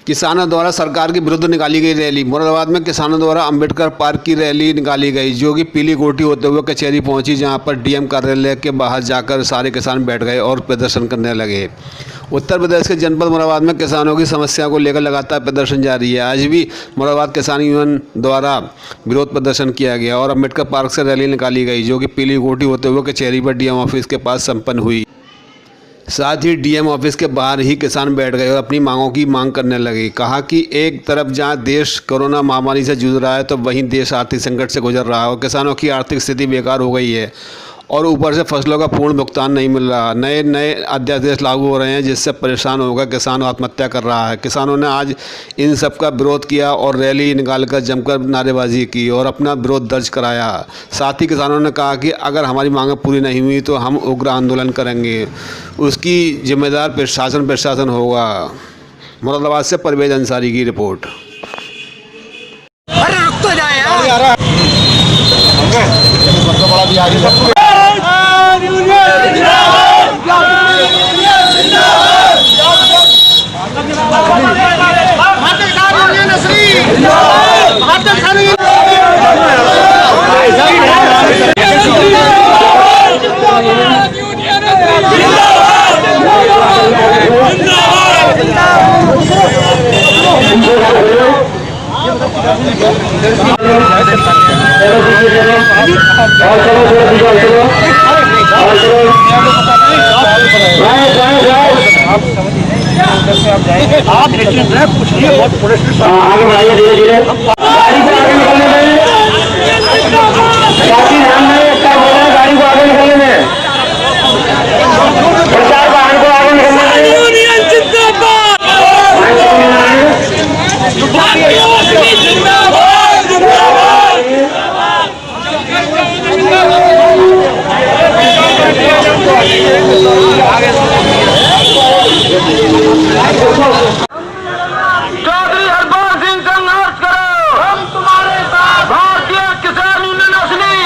किसानों द्वारा सरकार के विरुद्ध निकाली गई रैली। मुरादाबाद में किसानों द्वारा अंबेडकर पार्क की रैली निकाली गई, जो कि पीली कोठी होते हुए कचहरी पहुंची, जहां पर डीएम कार्यालय के बाहर जाकर सारे किसान बैठ गए और प्रदर्शन करने लगे। उत्तर प्रदेश के जनपद मुरादाबाद में किसानों की समस्या को लेकर लगातार प्रदर्शन जारी है। आज भी मुरादाबाद किसान यूनियन द्वारा विरोध प्रदर्शन किया गया और अंबेडकर पार्क से रैली निकाली गई, जो कि पीली कोठी होते हुए कचहरी पर डीएम ऑफिस के पास संपन्न हुई। साथ ही डीएम ऑफिस के बाहर ही किसान बैठ गए और अपनी मांगों की मांग करने लगे। कहा कि एक तरफ जहां देश कोरोना महामारी से जूझ रहा है, तो वहीं देश आर्थिक संकट से गुजर रहा है और किसानों की आर्थिक स्थिति बेकार हो गई है और ऊपर से फसलों का पूर्ण भुगतान नहीं मिल रहा। नए नए अध्यादेश लागू हो रहे हैं, जिससे परेशान होकर किसान आत्महत्या कर रहा है। किसानों ने आज इन सब का विरोध किया और रैली निकालकर जमकर नारेबाजी की और अपना विरोध दर्ज कराया। साथ ही किसानों ने कहा कि अगर हमारी मांगें पूरी नहीं हुई तो हम उग्र आंदोलन करेंगे, उसकी जिम्मेदार प्रशासन होगा। मुरादाबाद से परवेज अंसारी की रिपोर्ट। अरे रुक तो जाए यार। आप पूछिए आगे बढ़ाइए धीरे धीरे। गाड़ी को आगे निकलने में, प्रचार वाहन को आगे निकलने में। चौधरी हरपाल सिंह संघर्ष करो, हम तुम्हारे साथ। भारतीय किसान यूनियन असली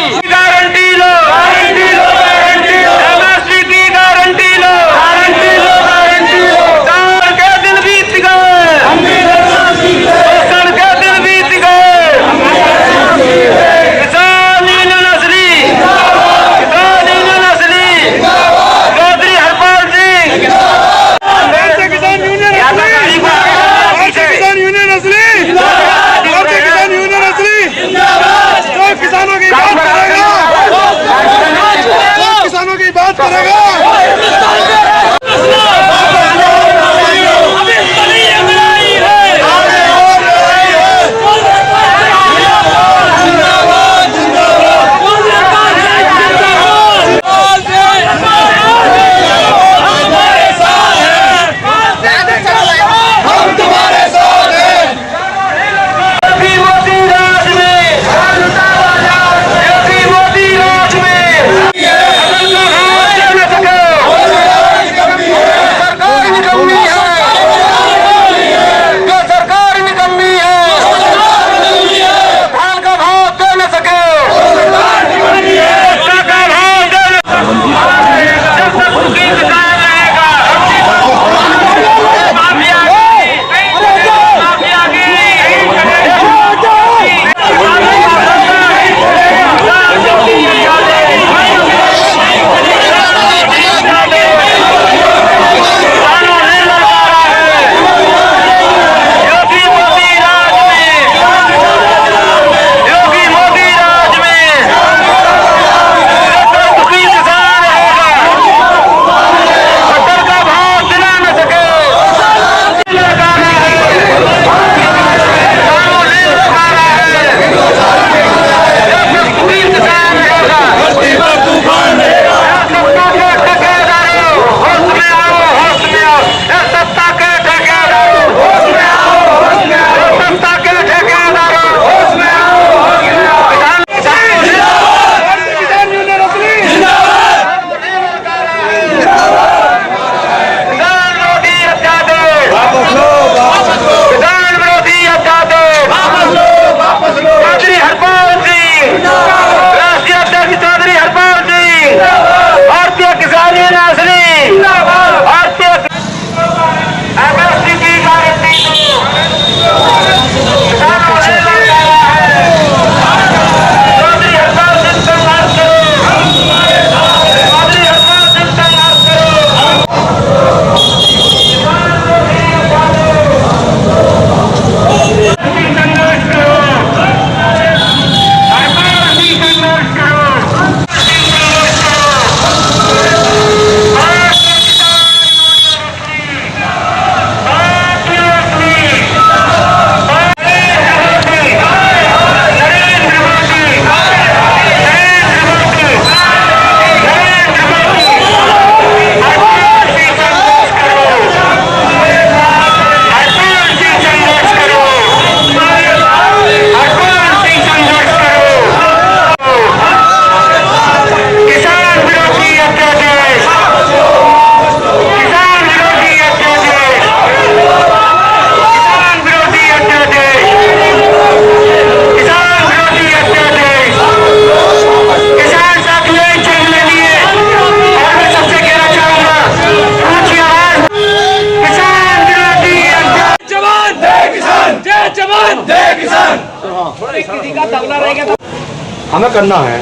हमें करना है।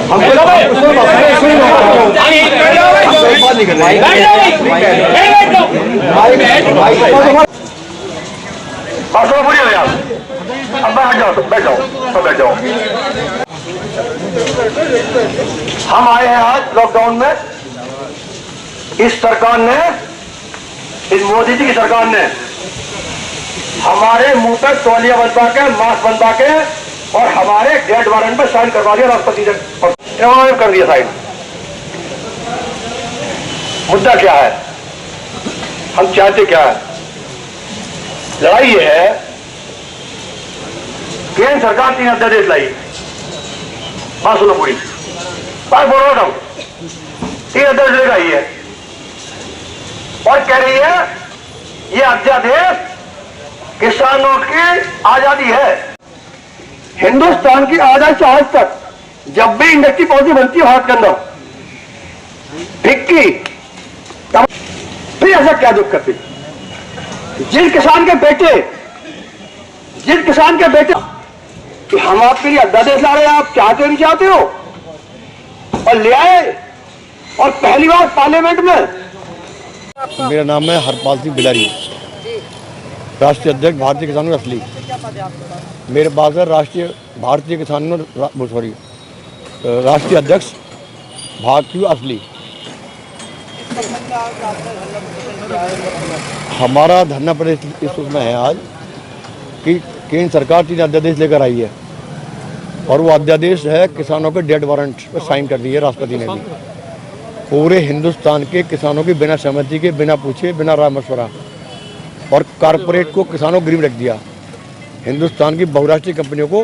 हम कोई बात नहीं कर रहे। पासों पूरी हो यार, अब बैठ जाओ, बैठ जाओ, सब बैठ जाओ। हम आए हैं आज लॉकडाउन में, इस सरकार ने, इस मोदी जी की सरकार ने हमारे मुंह पर तौलिया बनवा के, मास्क बनवा के और हमारे डेड वारंट पर साइन करवा दिया राष्ट्रपति ने, कर दिया साइन। मुद्दा क्या है, हम चाहते क्या है? लड़ाई ये है, केंद्र सरकार 3 अध्यादेश लाई, बात सुनो पूरी, बात बोल रहा हूं, 3 अध्यादेश लेकर आई है और कह रही है ये अध्यादेश किसानों की आजादी है। हिंदुस्तान की आजादी से आज तक जब भी इंडस्ट्री पॉलिसी बनती है भारत के अंदर, फिक्की फिर ऐसा क्या दुख करती, जिन किसान के बेटे कि हम आपके लिए अध्यादेश ला रहे हैं, आप चाहते नहीं चाहते हो, और ले आए और पहली बार पार्लियामेंट में। मेरा नाम है हरपाल सिंह बिलारी, राष्ट्रीय अध्यक्ष भारतीय किसानों असली। मेरे पास है भारतीय किसानों राष्ट्रीय अध्यक्ष भारतीय असली। हमारा धरना प्रदर्शन इस उसमें है आज कि केंद्र सरकार 3 अध्यादेश लेकर आई है और वो अध्यादेश है किसानों के डेड वारंट पर साइन कर दी है राष्ट्रपति ने भी। पूरे हिंदुस्तान के किसानों की बिना सहमति के, बिना पूछे, बिना राय मशवरा और कारपोरेट को किसानों को गिरवी रख दिया। हिंदुस्तान की बहुराष्ट्रीय कंपनियों को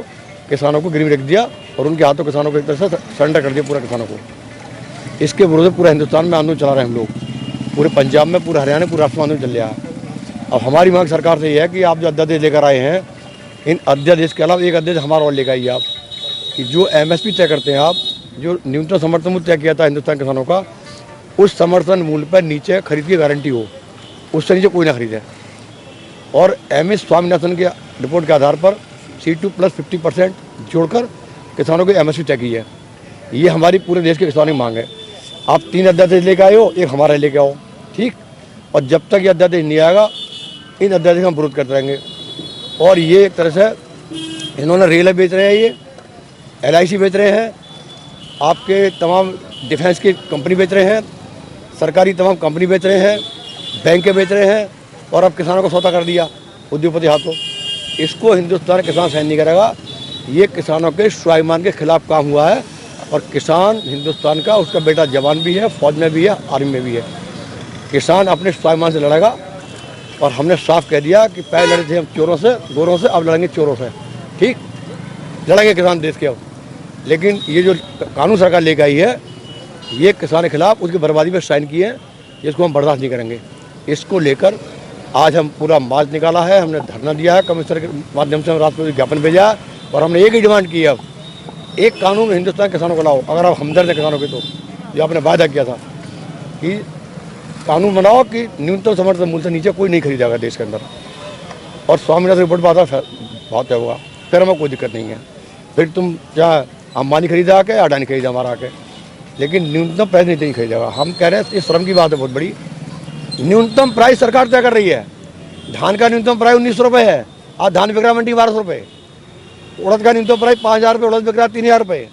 किसानों को गिरवी रख दिया और उनके हाथों किसानों को एक तरह से सरेंडर कर दिया पूरा किसानों को। इसके विरोध में पूरा हिंदुस्तान में आंदोलन चला रहे हैं हम लोग, पूरे पंजाब में, पूरे हरियाणा, पूरे राष्ट्र में आंदोलन चल रहा है। अब हमारी मांग सरकार से ये है कि आप जो अध्यादेश लेकर आए हैं, इन अध्यादेश के अलावा एक अध्यादेश हमारा और लेकर आइए आप, कि जो MSP तय करते हैं आप, जो न्यूनतम समर्थन मूल्य तय किया था हिंदुस्तान किसानों का, उस समर्थन मूल्य पर नीचे खरीद की गारंटी हो, उससे नीचे कोई ना खरीदे। और MS स्वामीनाथन के रिपोर्ट के आधार पर C2 + 50% जोड़कर किसानों की MSP तय की है। ये हमारी पूरे देश के किसानों की मांग है। आप 3 अध्यादेश लेकर आए हो, एक हमारा लेके आओ, ठीक। और जब तक ये अध्यादेश नहीं आएगा, इन अध्यादेश का हम विरोध करते रहेंगे। और ये एक तरह से इन्होंने रेल बेच रहे हैं, ये LIC बेच रहे हैं, आपके तमाम डिफेंस की कंपनी बेच रहे हैं, सरकारी तमाम कंपनी बेच रहे हैं, बैंकें बेच रहे हैं और अब किसानों को सौदा कर दिया उद्योगपति हाथों। इसको हिंदुस्तान किसान सहन नहीं करेगा। ये किसानों के स्वाभिमान के खिलाफ काम हुआ है और किसान हिंदुस्तान का, उसका बेटा जवान भी है, फौज में भी है, आर्मी में भी है। किसान अपने स्वाभिमान से लड़ेगा और हमने साफ कह दिया कि पहले लड़े थे हम चोरों से, गोरों से, अब लड़ेंगे चोरों से, ठीक। लड़ेंगे किसान देश के अब। लेकिन ये जो कानून सरकार लेकर आई है, ये किसान के खिलाफ उसकी बर्बादी पर साइन किए हैं, जिसको हम बर्दाश्त नहीं करेंगे। इसको लेकर आज हम पूरा मार्च निकाला है, हमने धरना दिया है, कमिश्नर के माध्यम से हम राष्ट्रपति को ज्ञापन भेजा है और हमने एक ही डिमांड की है, अब एक कानून हिंदुस्तान किसानों को लाओ। अगर आप हमदर्द है किसानों के, तो जो आपने वायदा किया था कि कानून बनाओ कि न्यूनतम समर्थन मूल्य से नीचे कोई नहीं खरीदेगा देश के अंदर। और स्वामीनाथन रिपोर्ट पर आता बहुत है, होगा, फिर हमें कोई दिक्कत नहीं है। फिर तुम चाहे अंबानी खरीदा आके, अडानी खरीदा हमारा आके, लेकिन न्यूनतम प्राइस नहीं खरीदेगा। हम कह रहे हैं इस श्रम की बात है बहुत बड़ी। न्यूनतम प्राइस सरकार तय कर रही है। धान का न्यूनतम प्राइस 1900 रुपये है, आज धान बिक रहा मंडी 1200 रुपये। उड़द का न्यूनतम प्राइस 5000 रुपये, उड़द बिक रहा 3000 रुपये।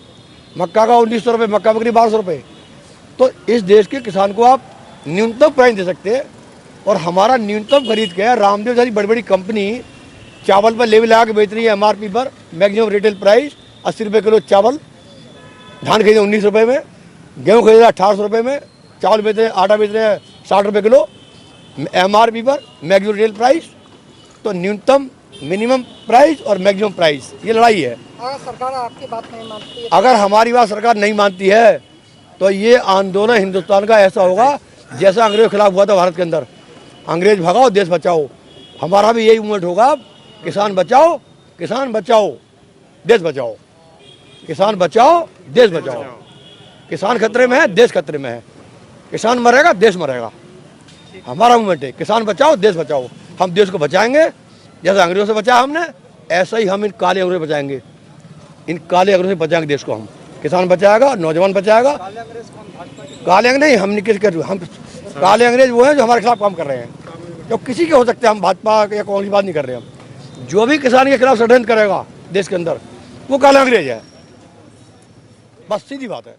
मक्का का 1900 रुपये, मक्का बिक रही 1200 रुपये। तो इस देश के किसान को आप न्यूनतम प्राइस दे सकते हैं और हमारा न्यूनतम खरीद के रामदेव जैसी बड़ी बड़ी कंपनी चावल पर लेवल लगा के बेच रही है MRP पर, मैक्सिमम रिटेल प्राइस 80 रुपये किलो चावल। धान खरीदे 19 रुपये में, गेहूँ खरीदे 1800 रुपये में, चावल बेच रहे हैं, आटा बेच रहे हैं 60 रुपये किलो MRP पर, मैक्सिमम रिटेल प्राइस। तो न्यूनतम, मिनिमम प्राइस और मैक्सिमम प्राइस, ये लड़ाई है। अगर सरकार आपकी बात नहीं मानती है, अगर हमारी बात सरकार नहीं मानती है तो ये आंदोलन हिंदुस्तान का ऐसा होगा जैसा अंग्रेजों के खिलाफ हुआ था भारत के अंदर। अंग्रेज भगाओ, देश बचाओ। हमारा भी यही मूवमेंट होगा, किसान बचाओ, किसान बचाओ, देश बचाओ, किसान बचाओ, देश बचाओ। किसान खतरे में है, देश खतरे में है। किसान मरेगा, देश मरेगा। हमारा मूवमेंट है किसान बचाओ, देश बचाओ। हम देश को बचाएंगे, जैसे अंग्रेजों से बचाया हमने, ऐसा ही हम इन काले अंग्रेज बचाएंगे। इन काले अंग्रेजों से बचाएंगे देश को हम। किसान बचाएगा, नौजवान बचाएगा। काले अंग्रेज नहीं, हम काले अंग्रेज वो हैं जो हमारे खिलाफ काम कर रहे हैं, जो किसी के हो सकते हैं। हम भाजपा या कांग्रेस की बात नहीं कर रहे हम। जो भी किसान के खिलाफ षड्यंत्र करेगा देश के अंदर वो काला अंग्रेज है, बस सीधी बात है।